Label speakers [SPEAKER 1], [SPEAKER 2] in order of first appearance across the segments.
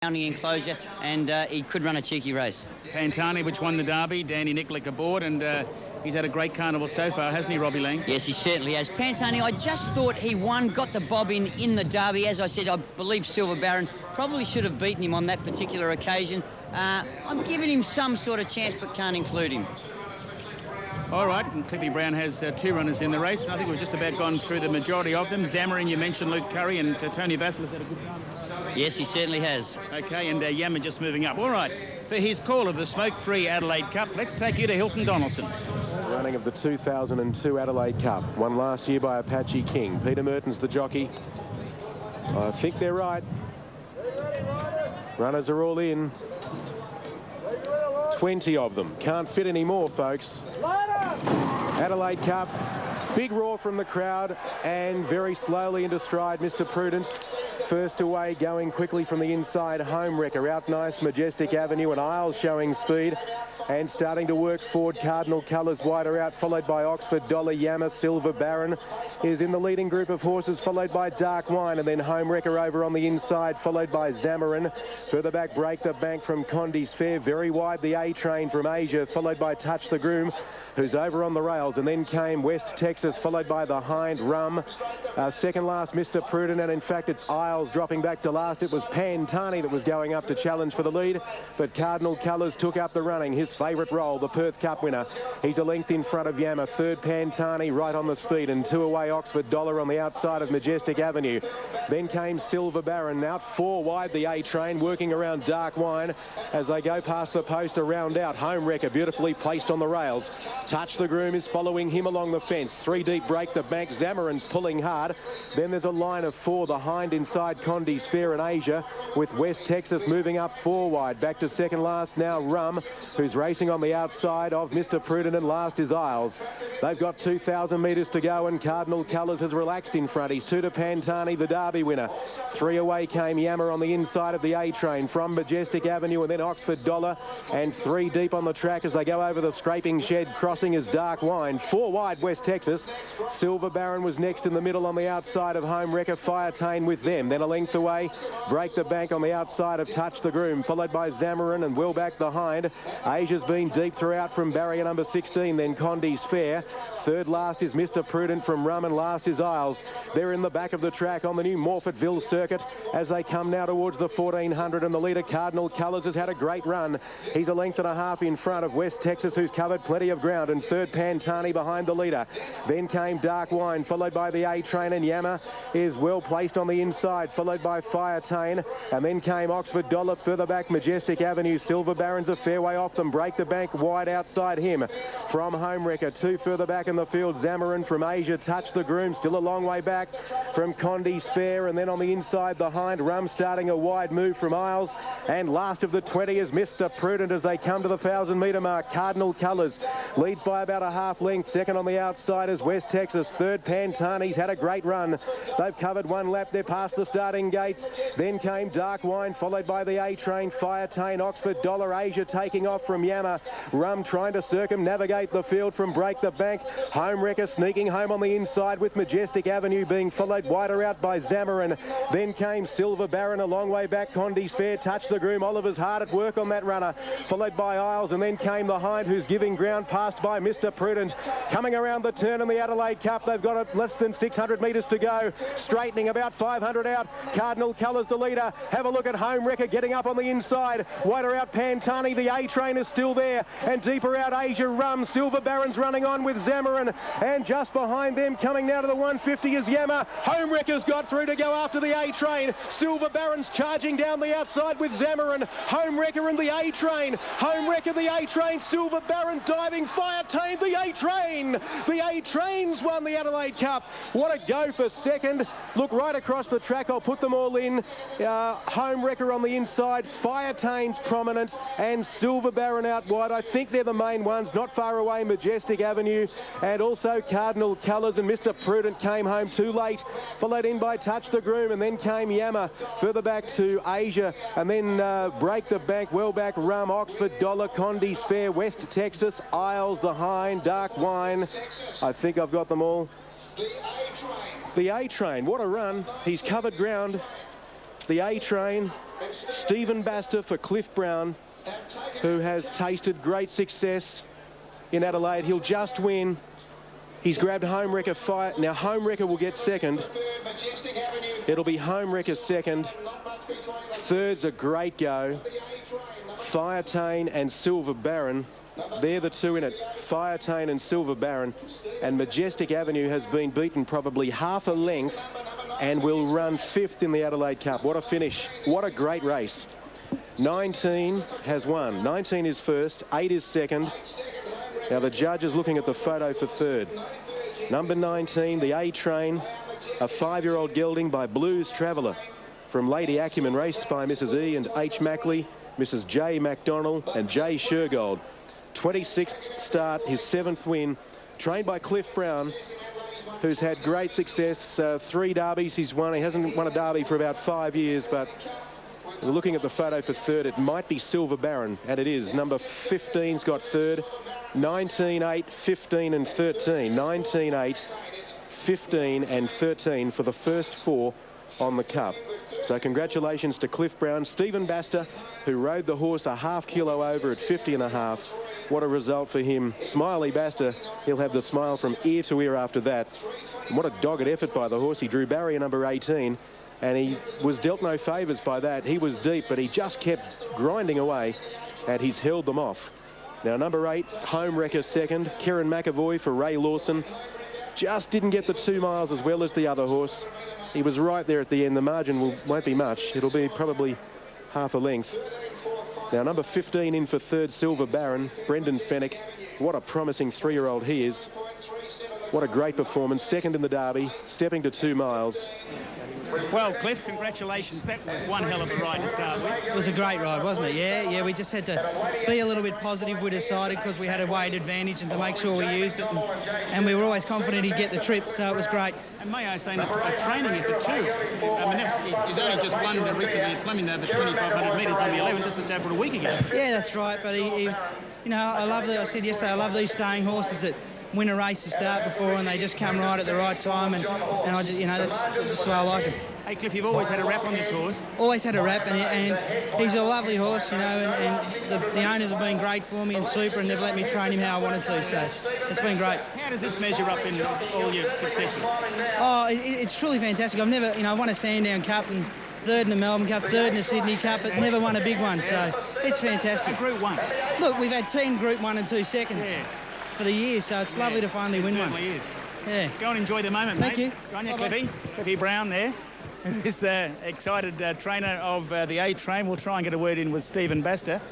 [SPEAKER 1] enclosure, and he could run a cheeky race.
[SPEAKER 2] Pantani, which won the Derby, Danny Nicklick aboard, and he's had a great carnival so far, hasn't he, Robbie Lang?
[SPEAKER 1] Yes, he certainly has. Pantani, I just thought he got the bob in the Derby. As I said, I believe Silver Baron probably should have beaten him on that particular occasion. I'm giving him some sort of chance, but can't include him.
[SPEAKER 2] All right, and Clippy Brown has two runners in the race. I think we've just about gone through the majority of them. Zamarin, you mentioned Luke Curry, and Tony Vassal has had a good run.
[SPEAKER 1] Yes, he certainly has.
[SPEAKER 2] Okay, and Yama just moving up. All right, for his call of the smoke-free Adelaide Cup, let's take you to Hilton Donaldson.
[SPEAKER 3] Running of the 2002 Adelaide Cup, won last year by Apache King. Peter Merton's the jockey. I think they're right. Runners are all in. 20 of them. Can't fit any more, folks. Adelaide Cup. Big roar from the crowd, and very slowly into stride, Mr. Prudent. First away, going quickly from the inside. Home Wrecker out nice, Majestic Avenue, and Isles showing speed. And starting to work forward, Cardinal Colours wider out, followed by Oxford Dollar, Yama, Silver Baron is in the leading group of horses, followed by Dark Wine, and then Home Wrecker over on the inside, followed by Zamarin. Further back, Break the Bank from Condy's Fair. Very wide, the A-Train from Asia, followed by Touch the Groom, who's over on the rails, and then came West Texas, followed by the Hind Rum. Second last, Mr. Prudent, and in fact it's Isles dropping back to last. It was Pantani that was going up to challenge for the lead, but Cardinal Colours took up the running. His favourite role, the Perth Cup winner. He's a length in front of Yama. Third, Pantani right on the speed, and two away, Oxford Dollar on the outside of Majestic Avenue. Then came Silver Baron, out four wide, the A-Train, working around Dark Wine as they go past the post, around out. Home Wrecker beautifully placed on the rails. Touch the Groom is following him along the fence. Three deep, Break the Bank. Zamarin's pulling hard. Then there's a line of four, the Hind inside Condy's Fair and Asia, with West Texas moving up four wide. Back to second last now, Rum, who's racing on the outside of Mr. Prudent, and last is Isles. They've got 2,000 metres to go, and Cardinal Colours has relaxed in front. He's two to Pantani, the Derby winner. Three away came Yama on the inside of the A-Train from Majestic Avenue, and then Oxford Dollar, and three deep on the track as they go over the scraping shed. Crossing is Dark Wine. Four wide, West Texas. Silver Baron was next in the middle on the outside of Home Wrecker. Firetain with them. Then a length away, Break the Bank on the outside of Touch the Groom, followed by Zamarin and well back the Hind. Asia's been deep throughout from barrier number 16, then Condy's Fair. Third last is Mr. Prudent from Rum, and last is Isles. They're in the back of the track on the new Morphettville circuit as they come now towards the 1400, and the leader, Cardinal Colours, has had a great run. He's a length and a half in front of West Texas, who's covered plenty of ground, and third, Pantani behind the leader. Then came Dark Wine, followed by the A-Train, and Yama is well placed on the inside, followed by Firetain, and then came Oxford Dollar. Further back, Majestic Avenue. Silver Baron's a fair way off them. Break the Bank wide outside him from Home Wrecker. Two further back in the field, Zamarin from Asia. Touch the Groom, still a long way back from Condy's Fair, and then on the inside, the Hind Rum starting a wide move from Isles, and last of the 20 is Mr. Prudent as they come to the 1,000-metre mark. Cardinal Colours leads by about a half length. Second on the outside is West Texas. Third, Pantani's had a great run. They've covered one lap. They're past the starting gates. Then came Dark Wine, followed by the A-Train, Firetain, Oxford Dollar, Asia taking off from Yama. Rum trying to circumnavigate the field from Break the Bank. Home Wrecker sneaking home on the inside with Majestic Avenue being followed wider out by Zamarin. Then came Silver Baron a long way back. Condy's Fair, Touch the Groom. Oliver's hard at work on that runner, followed by Isles, and then came the Hind, who's giving ground, passed by Mr. Prudent. Coming around the turn in the Adelaide Cup, they've got less than 600 metres to go. Straightening about 500 out. Cardinal Colours the leader. Have a look at Home Wrecker getting up on the inside. Wider out Pantani. The A-Train is still there, and deeper out Asia Rum. Silver Baron's running on with Zamarin, and just behind them, coming now to the 150 is Yama. Home Wrecker's got through to go after the A-Train. Silver Baron's charging down the outside with Zamarin. Home Wrecker and the A-Train. Home Wrecker, the A-Train. Silver Baron diving. Firetain, the A-Train. The A-Train's won the Adelaide Cup. What a go for second. Look right across the track. I'll put them all in. Home Wrecker on the inside. Firetain's prominent, and Silver Baron out wide. I think they're the main ones. Not far away, Majestic Avenue, and also Cardinal Colours, and Mr. Prudent came home too late. Followed in by Touch the Groom, and then came Yama. Further back to Asia, and then Break the Bank, well back Rum, Oxford Dollar, Condy's Fair, West Texas, Isles, the Hind, Dark Wine. I think I've got them all. The A-Train, what a run. He's covered ground. The A-Train Stephen Baster for Cliff Brown, who has tasted great success in Adelaide. He'll just win. He's grabbed Home Wrecker Fire. Now Home Wrecker will get second. It'll be Home Wrecker second. Third's a great go. Firetain and Silver Baron. They're the two in it. Firetain and Silver Baron. And Majestic Avenue has been beaten probably half a length and will run 5th in the Adelaide Cup. What a finish. What a great race. 19 has won. 19 is first. 8 is second. Now the judge is looking at the photo for third. Number 19, the A-Train, a 5-year-old gelding by Blues Traveller from Lady Acumen, raced by Mrs. E and H. Mackley, Mrs. J. MacDonald and J. Shergold. 26th start, his 7th win, trained by Cliff Brown, who's had great success. 3 derbies he's won. He hasn't won a derby for about 5 years, but looking at the photo for third, it might be Silver Baron, and it is. Number 15's got third. 19, 8, 15 and 13. 19, 8, 15 and 13 for the first 4 on the Cup. So congratulations to Cliff Brown. Stephen Baster, who rode the horse a ½ kilo over at 50.5. What a result for him. Smiley Baster, he'll have the smile from ear to ear after that. And what a dogged effort by the horse. He drew barrier number 18. And he was dealt no favours by that. He was deep, but he just kept grinding away, and he's held them off. Now, number 8, Home Wrecker second. Kieran McAvoy for Ray Lawson. Just didn't get the 2 miles as well as the other horse. He was right there at the end. The margin won't be much. It'll be probably half a length. Now, number 15 in for third, Silver Baron, Brendan Fennick. What a promising 3-year-old he is. What a great performance. Second in the Derby, stepping to 2 miles.
[SPEAKER 2] Well, Cliff, congratulations. That was one hell of a ride to start with.
[SPEAKER 4] It was a great ride, wasn't it? Yeah, we just had to be a little bit positive, we decided, because we had a weight advantage and to make sure we used it. And we were always confident he'd get the trip, so it was great.
[SPEAKER 2] And may I say, a training effort too. I mean, he's only just won recently at Flemington over 2,500 metres on the 11th. This is over a week ago.
[SPEAKER 4] Yeah, that's right. But he you know, I said yesterday, I love these staying horses that win a race to start before and they just come right at the right time, and I just, you know, that's just why I like him.
[SPEAKER 2] Hey Cliff, you've always had a rap on this horse.
[SPEAKER 4] Always had a rap, and he's a lovely horse, you know, and the owners have been great for me and super, and they've let me train him how I wanted to, so it's been great.
[SPEAKER 2] How does this measure up in all your successes?
[SPEAKER 4] Oh, it's truly fantastic. I've never, you know, won a Sandown Cup and third in the Melbourne Cup, third in the Sydney Cup, but never won a big one, so it's fantastic.
[SPEAKER 2] Group 1.
[SPEAKER 4] Look, we've had 10 Group 1 and 2 seconds. Yeah. For the year, so it's lovely to finally win one.
[SPEAKER 2] Is.
[SPEAKER 4] Yeah.
[SPEAKER 2] Go and enjoy the moment,
[SPEAKER 4] Thank
[SPEAKER 2] mate.
[SPEAKER 4] you.
[SPEAKER 2] Go on you, Cliffy. Cliffy Brown there. This excited trainer of the A-Train. We'll try and get a word in with Stephen Baster.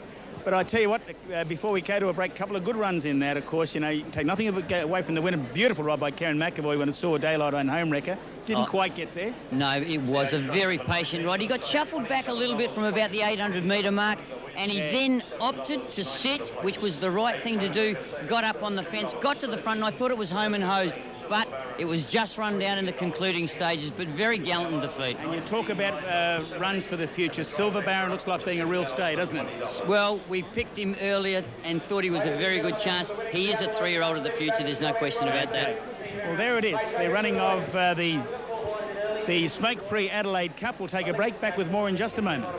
[SPEAKER 2] But I tell you what, before we go to a break, a couple of good runs in that, of course. You know, you take nothing away from the winner. Beautiful ride by Karen McAvoy when it saw daylight on Home Wrecker. Didn't quite get there.
[SPEAKER 1] No, it was a very patient ride. He got shuffled back a little bit from about the 800-metre mark, and he then opted to sit, which was the right thing to do, got up on the fence, got to the front, and I thought it was home and hosed, but it was just run down in the concluding stages, but very gallant in defeat.
[SPEAKER 2] And you talk about runs for the future. Silver Baron looks like being a real stay, doesn't it?
[SPEAKER 1] Well, we picked him earlier and thought he was a very good chance. He is a 3-year-old of the future, there's no question about that.
[SPEAKER 2] Well, there it is. They're running of the smoke-free Adelaide Cup. We'll take a break, back with more in just a moment.